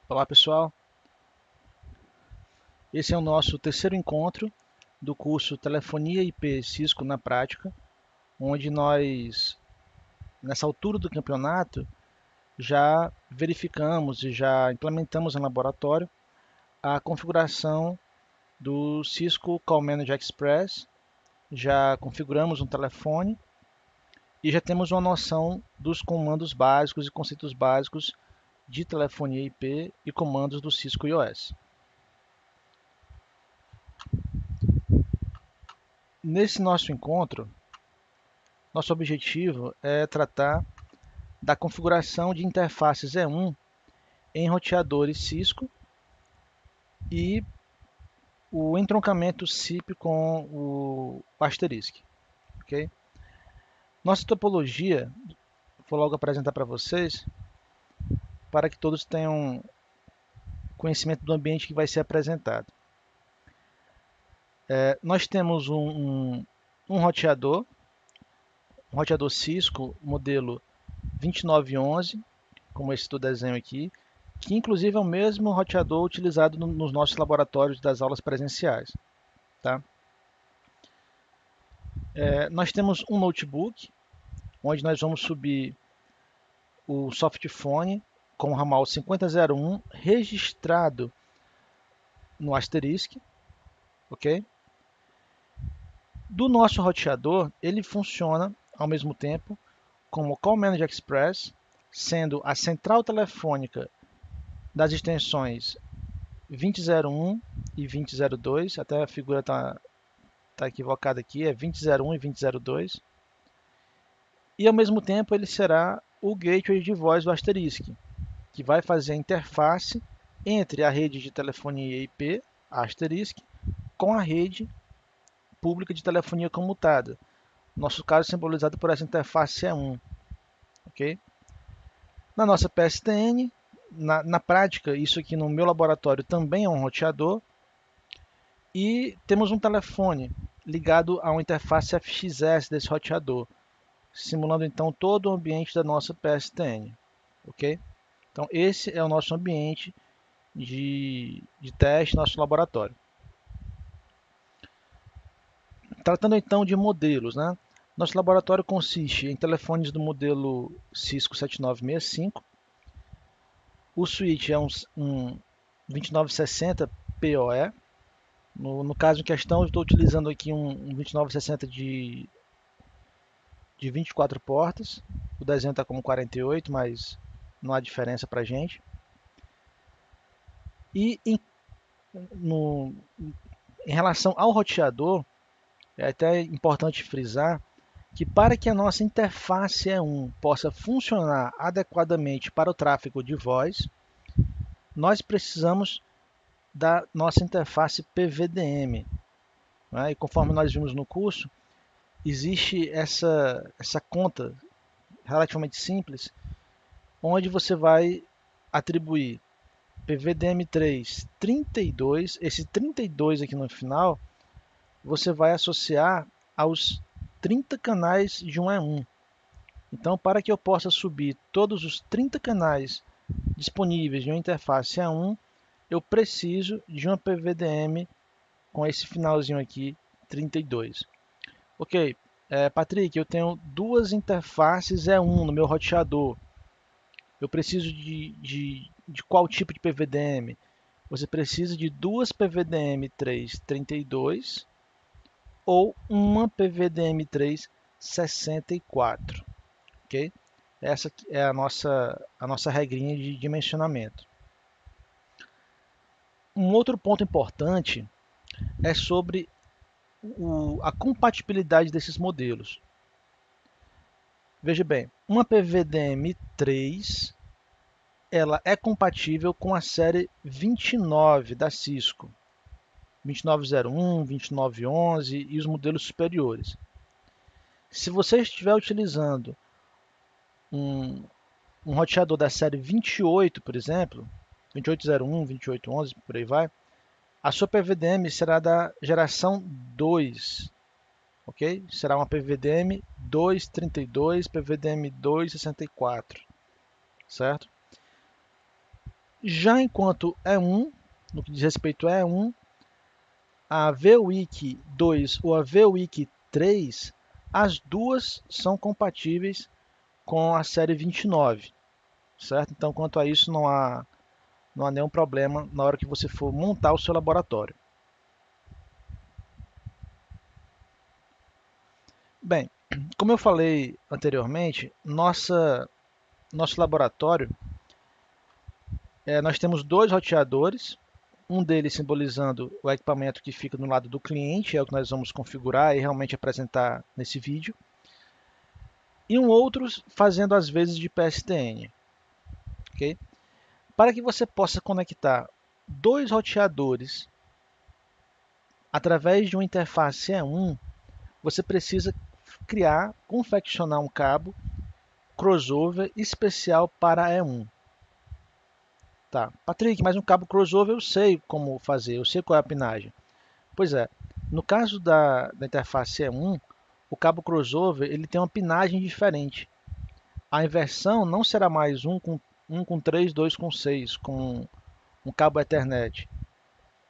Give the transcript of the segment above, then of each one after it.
Olá pessoal, esse é o nosso terceiro encontro do curso Telefonia IP Cisco na Prática, onde nós, nessa altura do campeonato, já verificamos e já implementamos em laboratório a configuração do Cisco Call Manager Express, já configuramos um telefone e já temos uma noção dos comandos básicos e conceitos básicos de telefonia IP e comandos do Cisco IOS. Nesse nosso encontro, nosso objetivo é tratar da configuração de interfaces E1 em roteadores Cisco e o entroncamento SIP com o asterisk. Okay? Nossa topologia, vou logo apresentar para vocês, para que todos tenham conhecimento do ambiente que vai ser apresentado. Nós temos um roteador Cisco modelo 2911, como esse do desenho aqui, que inclusive é o mesmo roteador utilizado nos nossos laboratórios das aulas presenciais. Tá? Nós temos um notebook, onde nós vamos subir o softphone com o ramal 5001 registrado no asterisk, ok? Do nosso roteador, ele funciona ao mesmo tempo como Call Manager Express, sendo a central telefônica das extensões 2001 e 2002, até a figura está equivocada aqui, é 2001 e 2002. E ao mesmo tempo ele será o gateway de voz do asterisk, que vai fazer a interface entre a rede de telefonia IP, asterisk, com a rede pública de telefonia comutada. Nosso caso simbolizado por essa interface E1. Okay? Na nossa PSTN, na prática, isso aqui no meu laboratório também é um roteador, e temos um telefone ligado a uma interface FXS desse roteador, simulando então todo o ambiente da nossa PSTN. Ok? Então esse é o nosso ambiente de teste, nosso laboratório. Tratando então de modelos, né? Nosso laboratório consiste em telefones do modelo Cisco 7965. O switch é um 2960 PoE. No caso em questão, eu estou utilizando aqui um 2960 de 24 portas. O desenho está como 48, mas não há diferença para a gente. E em relação ao roteador, é até importante frisar que para que a nossa interface E1 possa funcionar adequadamente para o tráfego de voz, nós precisamos da nossa interface PVDM. Né? E conforme nós vimos no curso, existe essa conta relativamente simples, onde você vai atribuir PVDM3 32, esse 32 aqui no final, você vai associar aos 30 canais de um E1. Então, para que eu possa subir todos os 30 canais disponíveis de uma interface E1, eu preciso de uma PVDM com esse finalzinho aqui, 32. Ok, Patrick, eu tenho duas interfaces E1 no meu roteador. Eu preciso de qual tipo de PVDM? Você precisa de duas PVDM 332 ou uma PVDM 364. Ok? Essa é a nossa regrinha de dimensionamento. Um outro ponto importante é sobre a compatibilidade desses modelos. Veja bem, uma PVDM3 ela é compatível com a série 29 da Cisco, 2901, 2911 e os modelos superiores. Se você estiver utilizando um roteador da série 28, por exemplo, 2801, 2811, por aí vai, a sua PVDM será da geração 2, ok? Será uma PVDM 232, PVDM 264, certo? Já enquanto E1, no que diz respeito a E1, a VWIC 2 ou a VWIC 3, as duas são compatíveis com a série 29, certo? Então, quanto a isso, não há nenhum problema na hora que você for montar o seu laboratório. Bem, como eu falei anteriormente, nosso laboratório, nós temos dois roteadores, um deles simbolizando o equipamento que fica no lado do cliente, é o que nós vamos configurar e realmente apresentar nesse vídeo, e um outro fazendo as vezes de PSTN. Okay? Para que você possa conectar dois roteadores através de uma interface E1, você precisa confeccionar um cabo crossover especial para E1. Tá, Patrick, mas um cabo crossover eu sei como fazer, eu sei qual é a pinagem. Pois é, no caso da interface E1, o cabo crossover ele tem uma pinagem diferente. A inversão não será mais 1 com 3, 2 com 6, com um cabo Ethernet.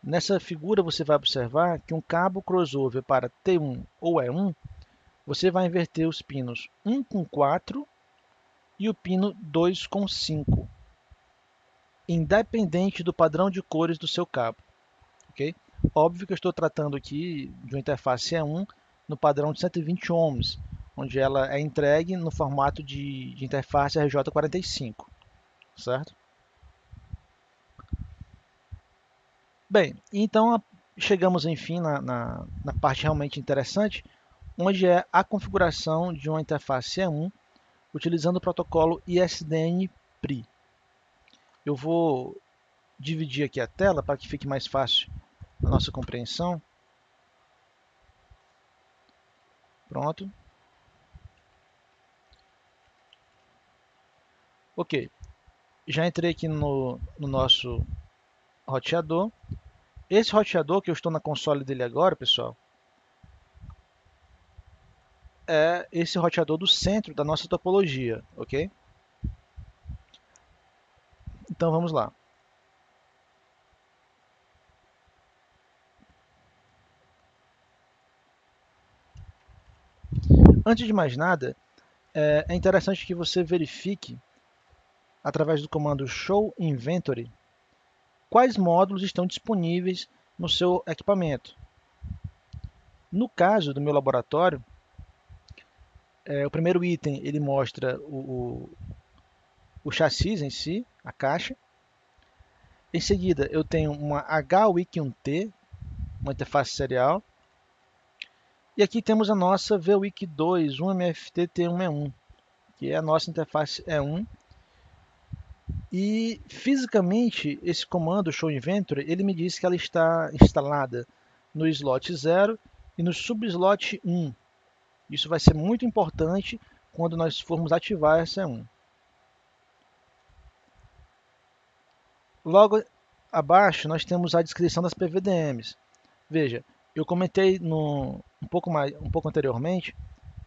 Nessa figura você vai observar que um cabo crossover para T1 ou E1, você vai inverter os pinos 1 com 4 e o pino 2 com 5, independente do padrão de cores do seu cabo. Okay? Óbvio que eu estou tratando aqui de uma interface E1 no padrão de 120 ohms, onde ela é entregue no formato de interface RJ45, certo? Bem, então chegamos enfim na parte realmente interessante, onde é a configuração de uma interface E1 utilizando o protocolo ISDN-PRI. Eu vou dividir aqui a tela para que fique mais fácil a nossa compreensão. Pronto. Ok, já entrei aqui no nosso roteador. Esse roteador que eu estou na console dele agora, pessoal, é esse roteador do centro da nossa topologia, ok? Então vamos lá. Antes de mais nada, é interessante que você verifique, através do comando show inventory, quais módulos estão disponíveis no seu equipamento. No caso do meu laboratório, o primeiro item ele mostra o chassi em si, a caixa. Em seguida, eu tenho uma HWIC1T, uma interface serial. E aqui temos a nossa VWIC2, 1MFT-T1E1, que é a nossa interface E1. E fisicamente, esse comando show inventory, ele me diz que ela está instalada no slot 0 e no subslot 1. Isso vai ser muito importante quando nós formos ativar essa E1. Logo abaixo, nós temos a descrição das PVDMs. Veja, eu comentei um pouco anteriormente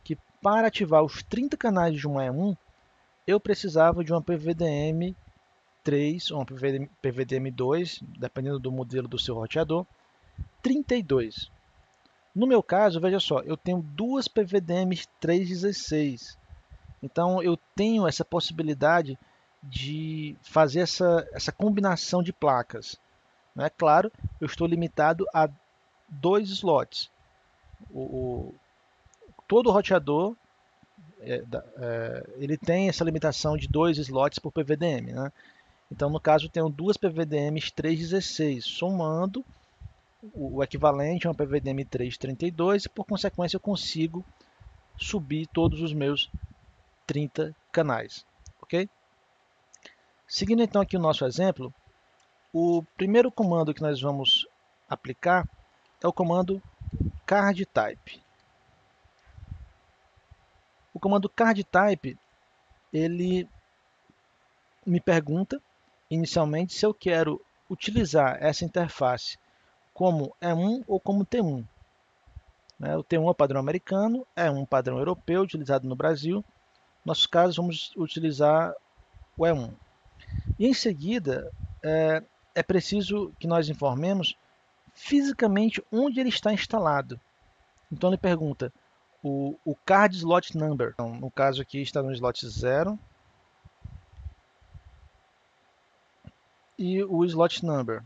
que para ativar os 30 canais de uma E1, eu precisava de uma PVDM 3 ou uma PVDM 2, dependendo do modelo do seu roteador, 32. No meu caso, veja só, eu tenho duas PVDMs 316. Então eu tenho essa possibilidade de fazer essa combinação de placas. É claro, eu estou limitado a 2 slots. Todo roteador ele tem essa limitação de 2 slots por PVDM. Né? Então, no caso, eu tenho duas PVDMs 316, somando o equivalente a uma PVDM 332 e, por consequência, eu consigo subir todos os meus 30 canais. Ok? Seguindo então aqui o nosso exemplo, o primeiro comando que nós vamos aplicar é o comando cardType. O comando cardType, ele me pergunta inicialmente se eu quero utilizar essa interface como E1 ou como T1. O T1 é o padrão americano, E1 padrão europeu, utilizado no Brasil. No nosso caso, vamos utilizar o E1. E em seguida, é preciso que nós informemos fisicamente onde ele está instalado. Então ele pergunta o card slot number. Então, no caso aqui está no slot 0 e o slot number.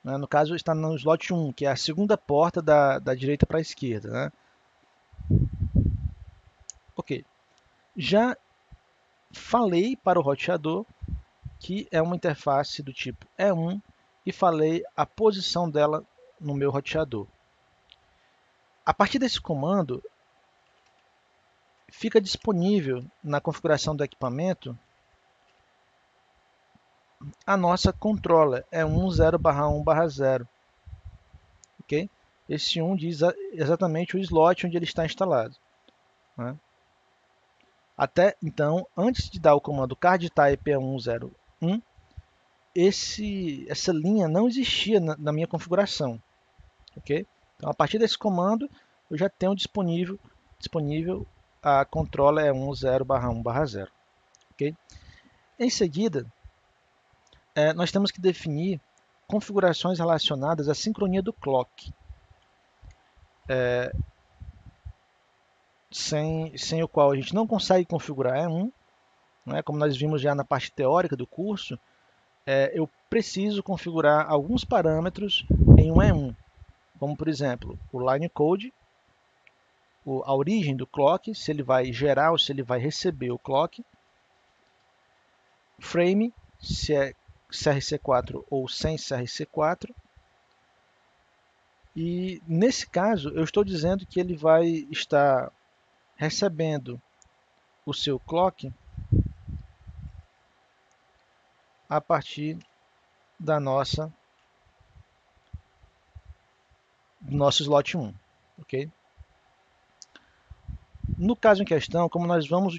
No caso está no slot 1, que é a segunda porta da direita para a esquerda. Né? Ok. Já falei para o roteador que é uma interface do tipo E1 e falei a posição dela no meu roteador. A partir desse comando, fica disponível na configuração do equipamento a nossa controller E1 0/1/0. Okay? Esse 1 diz exatamente o slot onde ele está instalado. Né? Até então, antes de dar o comando card type E101, essa linha não existia na minha configuração. Okay? Então, a partir desse comando, eu já tenho disponível a controller E1 0/1/0. Okay? Em seguida, nós temos que definir configurações relacionadas à sincronia do clock. Sem o qual a gente não consegue configurar E1, né? Como nós vimos já na parte teórica do curso, eu preciso configurar alguns parâmetros em um E1, como por exemplo o line code, a origem do clock, se ele vai gerar ou se ele vai receber o clock, frame, se é CRC4 ou sem CRC4, e nesse caso eu estou dizendo que ele vai estar recebendo o seu clock a partir do nosso slot 1. Okay? No caso em questão, como nós vamos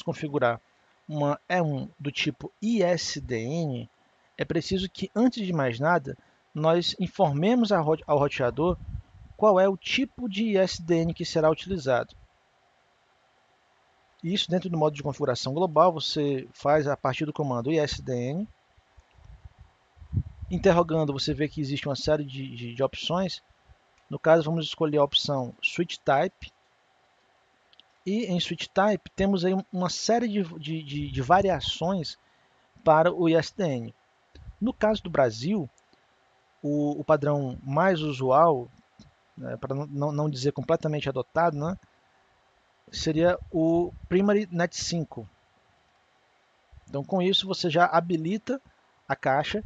configurar uma E1 do tipo ISDN, é preciso que, antes de mais nada, nós informemos ao roteador qual é o tipo de ISDN que será utilizado. Isso dentro do modo de configuração global, você faz a partir do comando ISDN. Interrogando, você vê que existe uma série de opções. No caso, vamos escolher a opção Switch Type. E em Switch Type temos aí uma série de variações para o ISDN. No caso do Brasil, o padrão mais usual, né, para não dizer completamente adotado, né, seria o Primary Net 5. Então, com isso, você já habilita a caixa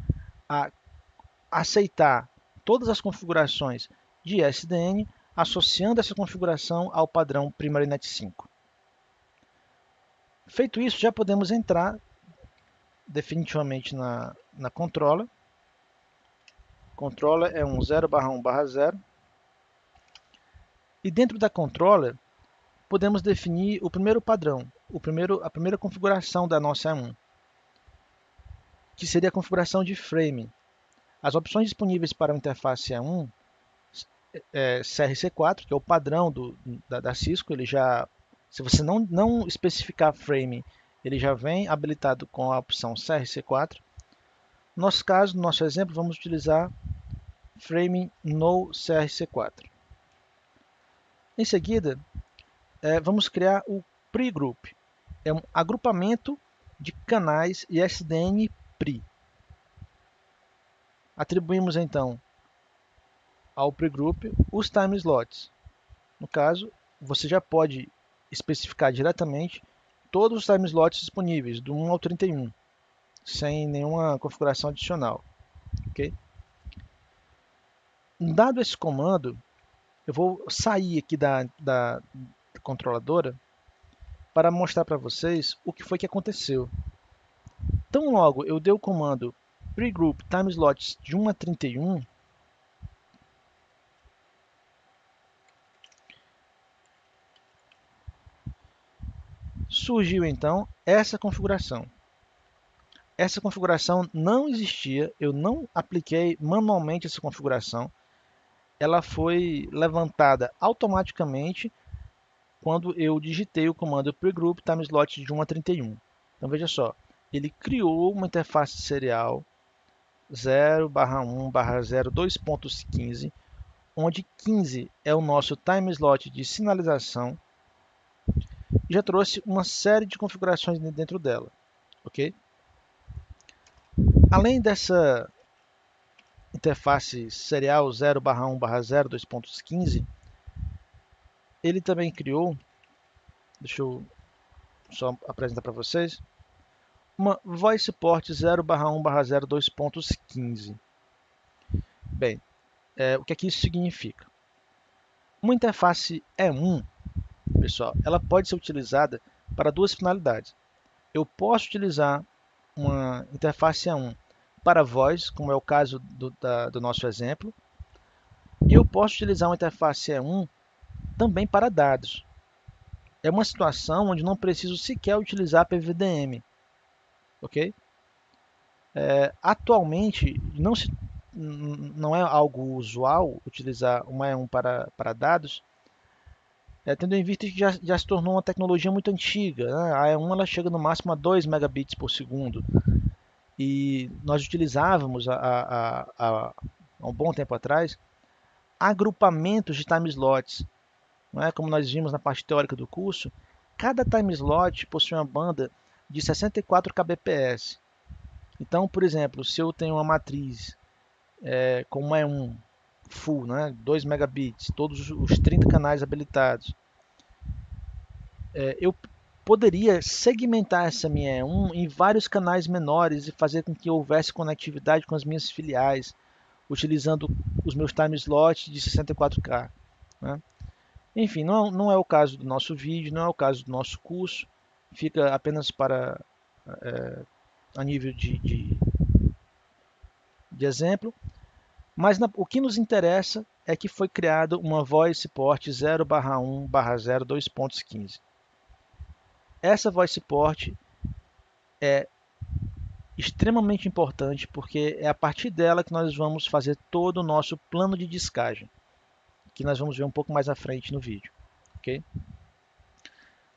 a aceitar todas as configurações de ISDN, associando essa configuração ao padrão Primary Net 5. Feito isso, já podemos entrar definitivamente na controller. Controller é um 0/1/0. E dentro da controller, podemos definir o primeiro padrão, a primeira configuração da nossa E1, que seria a configuração de frame. As opções disponíveis para a interface E1 é CRC4, que é o padrão da Cisco. Ele já, se você não especificar frame, ele já vem habilitado com a opção CRC4. No nosso caso, no nosso exemplo, vamos utilizar frame no CRC4. Em seguida, vamos criar o pre-group. É um agrupamento de canais ISDN PRI. Atribuímos então ao pre-group os time slots. No caso, você já pode especificar diretamente todos os time slots disponíveis, do 1 ao 31, sem nenhuma configuração adicional. Okay? Dado esse comando, eu vou sair aqui da controladora para mostrar para vocês o que foi que aconteceu. Tão logo eu dei o comando pre-group time slots de 1 a 31, surgiu então essa configuração. Essa configuração não existia, eu não apliquei manualmente essa configuração. Ela foi levantada automaticamente quando eu digitei o comando pre-group time slot de 1 a 31. Então veja só, ele criou uma interface serial 0/1/0 2.15, onde 15 é o nosso time slot de sinalização, e já trouxe uma série de configurações dentro dela, ok? Além dessa interface serial 0/1/0 2.15, ele também criou, deixa eu só apresentar para vocês, uma Voice Port 0/1/0 2.15. Bem, o que é que isso significa? Uma interface E1, pessoal, ela pode ser utilizada para duas finalidades. Eu posso utilizar uma interface E1 para voz, como é o caso do nosso exemplo, e eu posso utilizar uma interface E1 também para dados. É uma situação onde não preciso sequer utilizar PWDM, ok? Atualmente, não é algo usual utilizar uma E1 para dados, tendo em vista que já se tornou uma tecnologia muito antiga, né? A E1 ela chega no máximo a 2 megabits por segundo, e nós utilizávamos há um bom tempo atrás agrupamentos de time slots, não é? Como nós vimos na parte teórica do curso, cada time slot possui uma banda de 64 kbps. Então, por exemplo, se eu tenho uma matriz com uma E1 full, né, 2 megabits, todos os 30 canais habilitados, eu poderia segmentar essa minha E1 em vários canais menores e fazer com que houvesse conectividade com as minhas filiais, utilizando os meus time slots de 64K. Né? Enfim, não é o caso do nosso vídeo, não é o caso do nosso curso, fica apenas para a nível de exemplo, mas o que nos interessa é que foi criado uma Voice Port 0/1/0 2.15. Essa Voice Port é extremamente importante porque é a partir dela que nós vamos fazer todo o nosso plano de descagem, que nós vamos ver um pouco mais à frente no vídeo. Okay?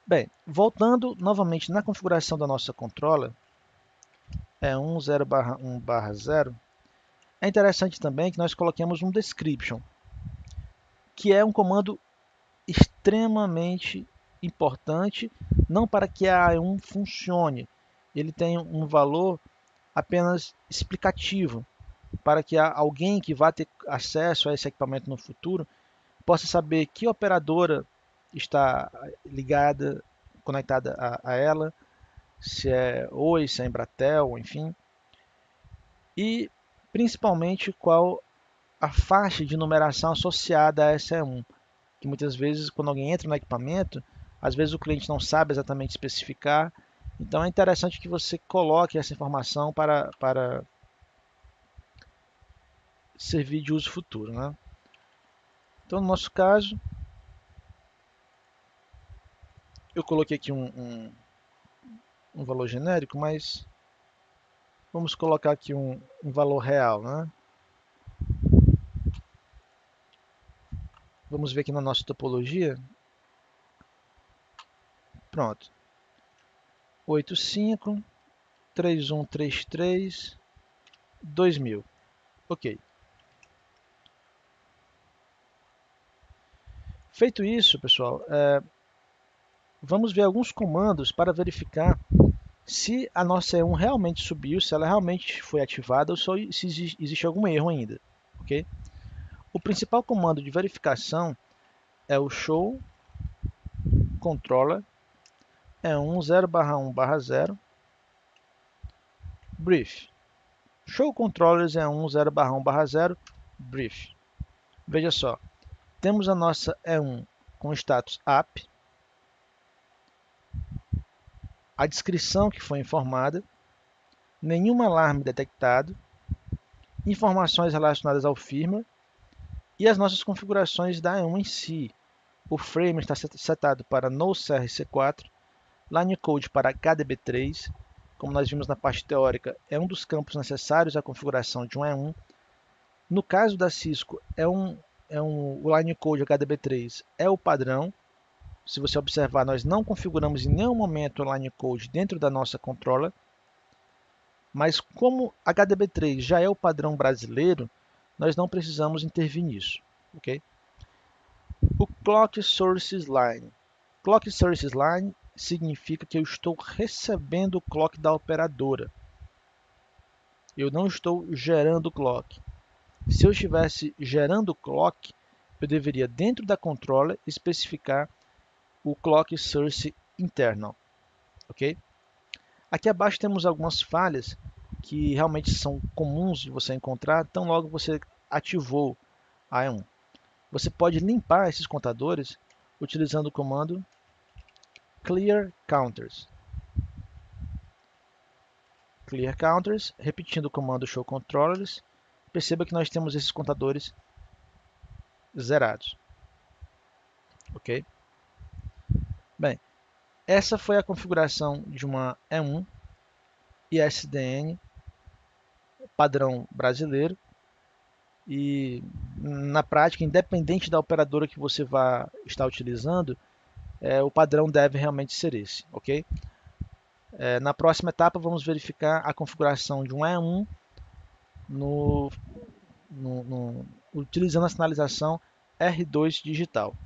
Bem, voltando novamente na configuração da nossa controller, 0/1/0, é interessante também que nós coloquemos um description, que é um comando extremamente importante, não para que a E1 funcione, ele tem um valor apenas explicativo, para que alguém que vá ter acesso a esse equipamento no futuro possa saber que operadora está ligada, conectada a ela, se é Oi, se é Embratel, enfim, e principalmente qual a faixa de numeração associada a essa E1, que muitas vezes quando alguém entra no equipamento, às vezes o cliente não sabe exatamente especificar, então é interessante que você coloque essa informação para servir de uso futuro. Né? Então, no nosso caso, eu coloquei aqui um valor genérico, mas vamos colocar aqui um valor real. Né? Vamos ver aqui na nossa topologia. Pronto. 8531332000. Ok. Feito isso, pessoal, vamos ver alguns comandos para verificar se a nossa E1 realmente subiu, se ela realmente foi ativada ou se existe algum erro ainda. Okay? O principal comando de verificação é o show controller E1 0/1/0 brief. Show controllers E1 0/1/0 brief. Veja só, temos a nossa E1 com status app, a descrição que foi informada, nenhum alarme detectado, informações relacionadas ao firmware e as nossas configurações da E1 em si. O frame está setado para NoCRC4, line code para HDB3, como nós vimos na parte teórica, é um dos campos necessários à configuração de um E1. No caso da Cisco, o line code HDB3 é o padrão. Se você observar, nós não configuramos em nenhum momento o line code dentro da nossa controller. Mas como HDB3 já é o padrão brasileiro, nós não precisamos intervir nisso, ok? O Clock Sources Line. Clock Sources Line significa que eu estou recebendo o clock da operadora. Eu não estou gerando clock. Se eu estivesse gerando clock, eu deveria, dentro da controller, especificar o Clock Source Internal, ok? Aqui abaixo temos algumas falhas que realmente são comuns de você encontrar tão logo você ativou a E1. Você pode limpar esses contadores utilizando o comando clear counters. Clear counters, repetindo o comando show controllers, perceba que nós temos esses contadores zerados. Ok? Bem, essa foi a configuração de uma E1 ISDN padrão brasileiro. E na prática, independente da operadora que você vai estar utilizando, o padrão deve realmente ser esse, ok? Na próxima etapa, vamos verificar a configuração de um E1 utilizando a sinalização R2 digital.